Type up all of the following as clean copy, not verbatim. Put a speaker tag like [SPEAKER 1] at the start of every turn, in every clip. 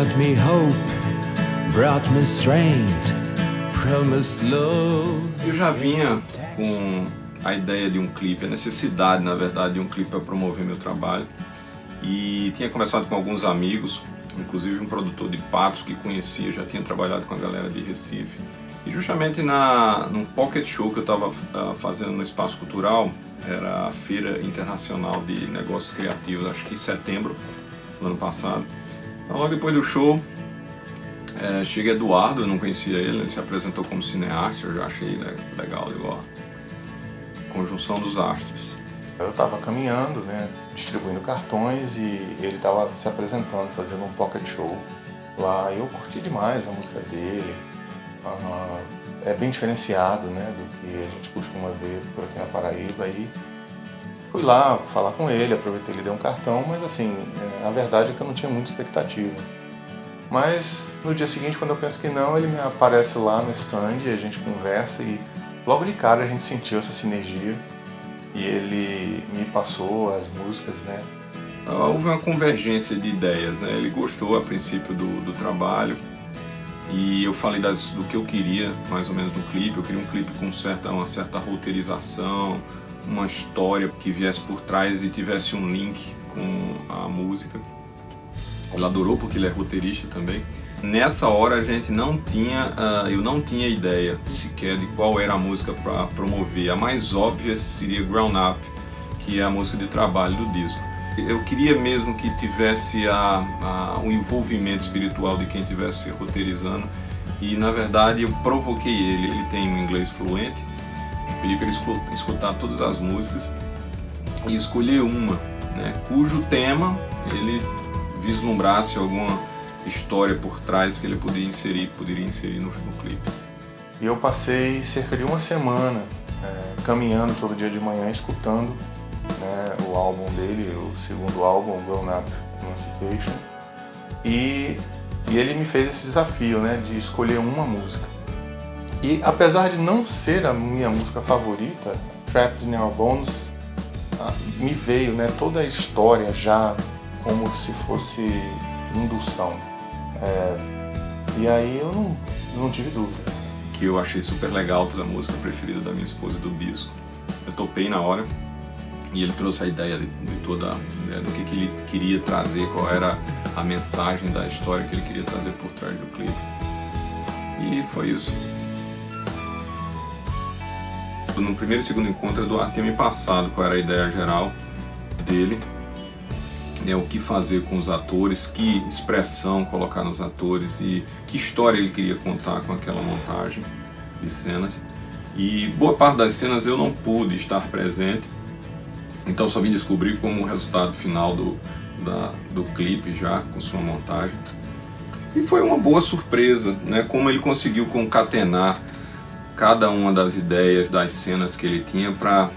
[SPEAKER 1] brought me hope, brought me strength, promised love.
[SPEAKER 2] Eu já vinha com a ideia de um clipe, a necessidade, na verdade, de um clipe para promover meu trabalho. E tinha conversado com alguns amigos, inclusive um produtor de Patos que conhecia, já tinha trabalhado com a galera de Recife. E justamente num pocket show que eu estava fazendo no Espaço Cultural, era a Feira Internacional de Negócios Criativos, acho que em setembro do ano passado. Então, logo depois do show, chega Eduardo, eu não conhecia ele se apresentou como cineasta, eu já achei legal, igual a conjunção dos astros.
[SPEAKER 3] Eu estava caminhando, né, distribuindo cartões e ele estava se apresentando, fazendo um pocket show lá. Eu curti demais a música dele, é bem diferenciado, né, do que a gente costuma ver por aqui na Paraíba. E fui lá falar com ele, aproveitei, ele deu um cartão, mas assim, a verdade é que eu não tinha muita expectativa. Mas no dia seguinte, quando eu penso que não, ele me aparece lá no stand e a gente conversa e logo de cara a gente sentiu essa sinergia e ele me passou as músicas, né?
[SPEAKER 2] Houve uma convergência de ideias, né? Ele gostou a princípio do trabalho e eu falei do que eu queria, mais ou menos, do clipe. Eu queria um clipe com uma certa roteirização, uma história que viesse por trás e tivesse um link com a música. Ele adorou porque ele é roteirista também. Nessa hora eu não tinha ideia sequer de qual era a música para promover. A mais óbvia seria Grown Up, que é a música de trabalho do disco. Eu queria mesmo que tivesse o envolvimento espiritual de quem estivesse roteirizando e, na verdade, eu provoquei ele tem um inglês fluente, pedi para ele escutar todas as músicas e escolher uma, né, cujo tema ele vislumbrasse alguma história por trás que ele poderia inserir no clipe.
[SPEAKER 3] E eu passei cerca de uma semana caminhando todo dia de manhã, escutando, né, o álbum dele, o segundo álbum, Grown Up Emancipation, e ele me fez esse desafio, né, de escolher uma música. E apesar de não ser a minha música favorita, Trapped in Our Bones, me veio, né, toda a história já como se fosse indução. E aí eu não tive dúvida.
[SPEAKER 2] Que eu achei super legal, toda a música preferida da minha esposa do disco. Eu topei na hora e ele trouxe a ideia de toda, né, do que ele queria trazer, qual era a mensagem da história que ele queria trazer por trás do clipe. E foi isso. No primeiro e segundo encontro, o Eduardo tinha me passado qual era a ideia geral dele, né, o que fazer com os atores, que expressão colocar nos atores e que história ele queria contar com aquela montagem de cenas. E boa parte das cenas eu não pude estar presente, então só vim descobrir como resultado final do clipe já, com sua montagem. E foi uma boa surpresa, né, como ele conseguiu concatenar cada uma das ideias, das cenas que ele tinha para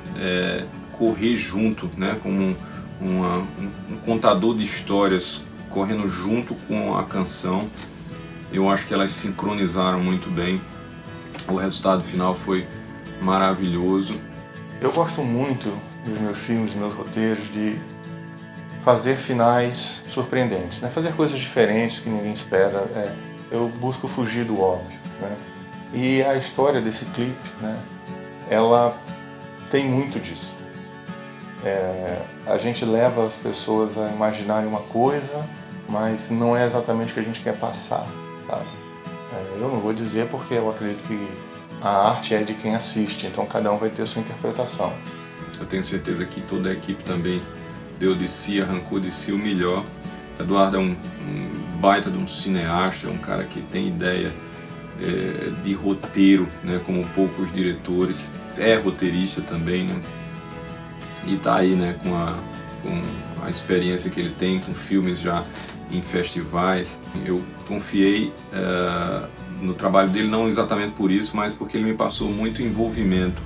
[SPEAKER 2] correr junto, né, como um contador de histórias correndo junto com a canção. Eu acho que elas sincronizaram muito bem. O resultado final foi maravilhoso.
[SPEAKER 3] Eu gosto muito dos meus filmes, dos meus roteiros, de fazer finais surpreendentes, né? Fazer coisas diferentes que ninguém espera. Eu busco fugir do óbvio, né? E a história desse clipe, né, ela tem muito disso. A gente leva as pessoas a imaginarem uma coisa, mas não é exatamente o que a gente quer passar, sabe? Eu não vou dizer porque eu acredito que a arte é de quem assiste, então cada um vai ter a sua interpretação.
[SPEAKER 2] Eu tenho certeza que toda a equipe também deu de si, arrancou de si o melhor. Eduardo é um baita de um cineasta, um cara que tem ideia de roteiro, né, como poucos diretores. É roteirista também, né? E está aí, né, com a experiência que ele tem com filmes já em festivais. Eu confiei no trabalho dele, não exatamente por isso, mas porque ele me passou muito envolvimento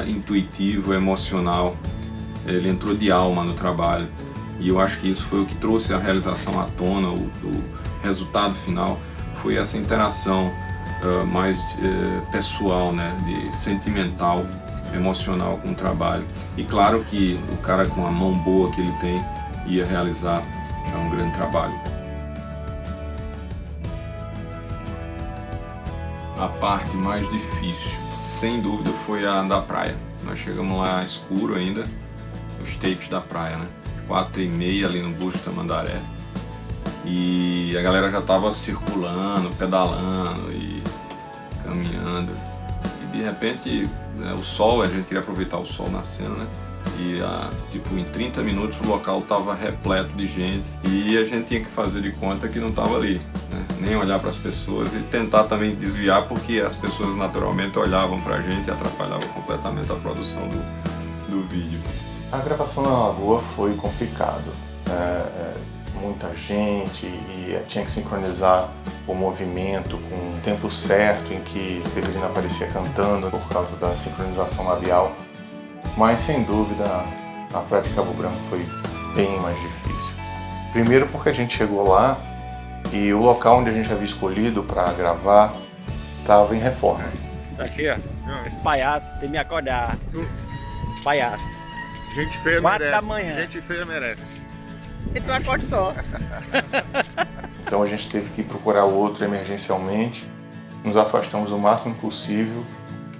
[SPEAKER 2] intuitivo, emocional. Ele entrou de alma no trabalho e eu acho que isso foi o que trouxe a realização à tona. O resultado final foi essa interação mais pessoal, né, sentimental, emocional com o trabalho. E claro que o cara, com a mão boa que ele tem, ia realizar um grande trabalho. a parte mais difícil, sem dúvida, foi a da praia. Nós chegamos lá escuro ainda, os takes da praia, né? 4h30 ali no Busto Tamandaré. E a galera já estava circulando, pedalando e caminhando. E de repente, né, o sol, a gente queria aproveitar o sol nascendo, né? E tipo, em 30 minutos o local estava repleto de gente e a gente tinha que fazer de conta que não estava ali, né? Nem olhar para as pessoas e tentar também desviar, porque as pessoas naturalmente olhavam para a gente e atrapalhavam completamente a produção do vídeo.
[SPEAKER 3] A gravação na Lagoa foi complicado. Muita gente e tinha que sincronizar o movimento com o tempo certo em que Petrina aparecia cantando por causa da sincronização labial. Mas sem dúvida a Praia de Cabo Branco foi bem mais difícil. Primeiro porque a gente chegou lá e o local onde a gente havia escolhido para gravar estava em reforma.
[SPEAKER 4] Aqui, ó. Esse palhaço tem que me acordar. Palhaço.
[SPEAKER 5] Gente feia
[SPEAKER 4] 4
[SPEAKER 5] merece.
[SPEAKER 4] da manhã.
[SPEAKER 5] Gente feia merece.
[SPEAKER 4] Então acorde só.
[SPEAKER 3] Então a gente teve que procurar outro emergencialmente. Nos afastamos o máximo possível.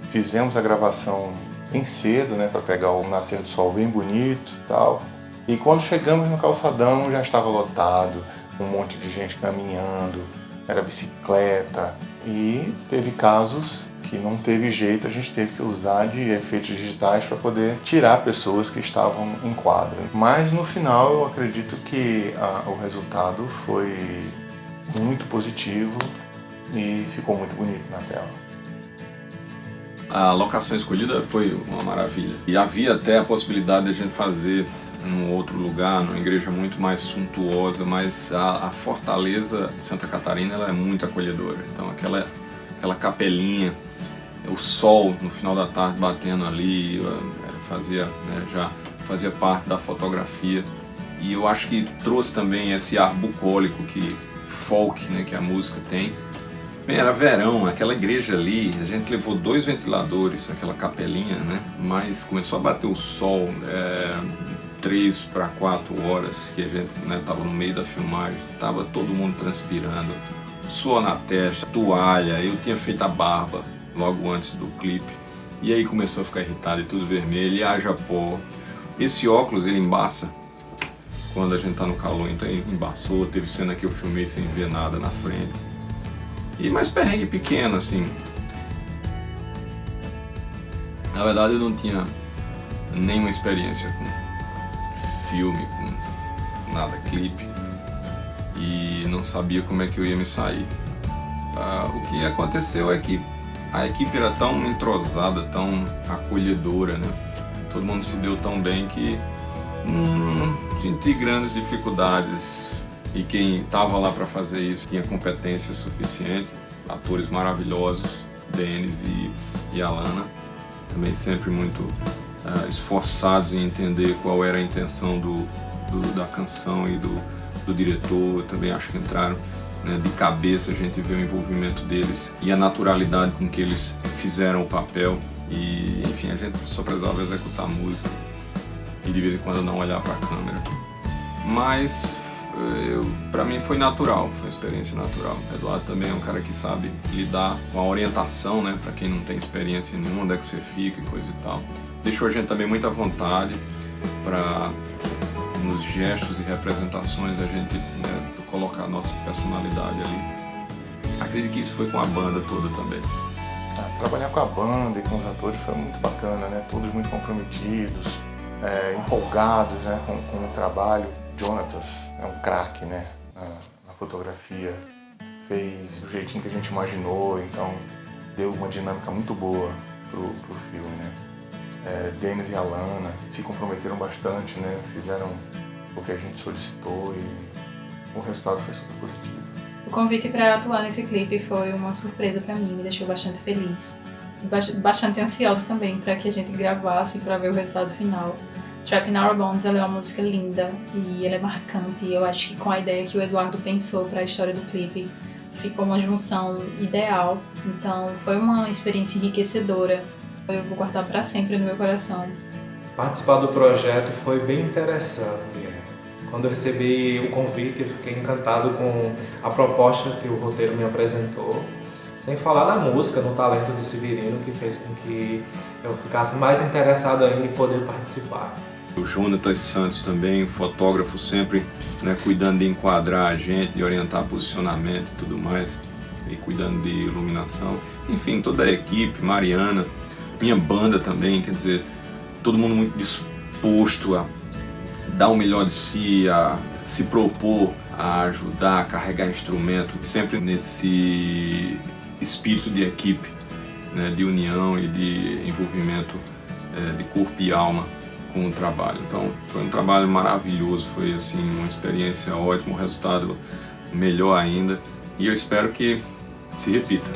[SPEAKER 3] Fizemos a gravação bem cedo, né, para pegar o nascer do sol bem bonito e tal. E quando chegamos no calçadão já estava lotado, um monte de gente caminhando, era bicicleta. E teve casos que não teve jeito, a gente teve que usar de efeitos digitais para poder tirar pessoas que estavam em quadro. Mas no final eu acredito que o resultado foi muito positivo e ficou muito bonito na tela.
[SPEAKER 2] A locação escolhida foi uma maravilha. E havia até a possibilidade de a gente fazer num outro lugar, numa igreja muito mais suntuosa, mas a fortaleza de Santa Catarina ela é muito acolhedora. Então aquela capelinha, o sol no final da tarde batendo ali, já fazia parte da fotografia. E eu acho que trouxe também esse ar bucólico, folk, né, que a música tem. Bem, era verão, aquela igreja ali, a gente levou 2 ventiladores, aquela capelinha, né? Mas começou a bater o sol, 3 para 4 horas que a gente estava no meio da filmagem, estava todo mundo transpirando, suor na testa, toalha, eu tinha feito a barba logo antes do clipe, e aí começou a ficar irritado e tudo vermelho, e haja pó. Esse óculos ele embaça quando a gente tá no calor, então ele embaçou, teve cena que eu filmei sem ver nada na frente. E mais perrengue pequeno, assim. Na verdade eu não tinha nenhuma experiência com filme, com nada, clipe. E não sabia como é que eu ia me sair. O que aconteceu é que a equipe era tão entrosada, tão acolhedora, né? Todo mundo se deu tão bem que não senti grandes dificuldades. E quem estava lá para fazer isso tinha competência suficiente, atores maravilhosos, Denis e Alana, também sempre muito esforçados em entender qual era a intenção da canção e do diretor. Eu também acho que entraram, né, de cabeça, a gente vê o envolvimento deles e a naturalidade com que eles fizeram o papel. E enfim, a gente só precisava executar a música e de vez em quando não olhar para a câmera. Mas para mim foi natural, foi uma experiência natural. O Eduardo também é um cara que sabe lidar com a orientação, né, para quem não tem experiência nenhuma, onde é que você fica e coisa e tal. Deixou a gente também muito à vontade para, nos gestos e representações, a gente, né, colocar a nossa personalidade ali. Acredito que isso foi com a banda toda também.
[SPEAKER 3] Trabalhar com a banda e com os atores foi muito bacana, né? Todos muito comprometidos, empolgados, né, com o trabalho. Jonatas é um craque, né, na fotografia, fez do jeitinho que a gente imaginou, então deu uma dinâmica muito boa pro filme, né. Denis e Alana se comprometeram bastante, né, fizeram o que a gente solicitou e o resultado foi super positivo.
[SPEAKER 6] O convite para atuar nesse clipe foi uma surpresa para mim, me deixou bastante feliz. Bastante ansiosa também para que a gente gravasse para ver o resultado final. Trapped in Our Bones, ela é uma música linda e ela é marcante. Eu acho que com a ideia que o Eduardo pensou para a história do clipe, ficou uma junção ideal. Então foi uma experiência enriquecedora. Eu vou guardar para sempre no meu coração.
[SPEAKER 7] Participar do projeto foi bem interessante. Quando eu recebi o convite, eu fiquei encantado com a proposta que o roteiro me apresentou. Sem falar na música, no talento de Severino, que fez com que eu ficasse mais interessado ainda em poder participar.
[SPEAKER 2] O Jonatas Santos também, fotógrafo, sempre, né, cuidando de enquadrar a gente, de orientar posicionamento e tudo mais, e cuidando de iluminação. Enfim, toda a equipe, Mariana, minha banda também, quer dizer, todo mundo muito disposto a dar o melhor de si, a se propor a ajudar, a carregar instrumento, sempre nesse espírito de equipe, né, de união e de envolvimento de corpo e alma com o trabalho. Então foi um trabalho maravilhoso, foi assim uma experiência ótima, um resultado melhor ainda, e eu espero que se repita.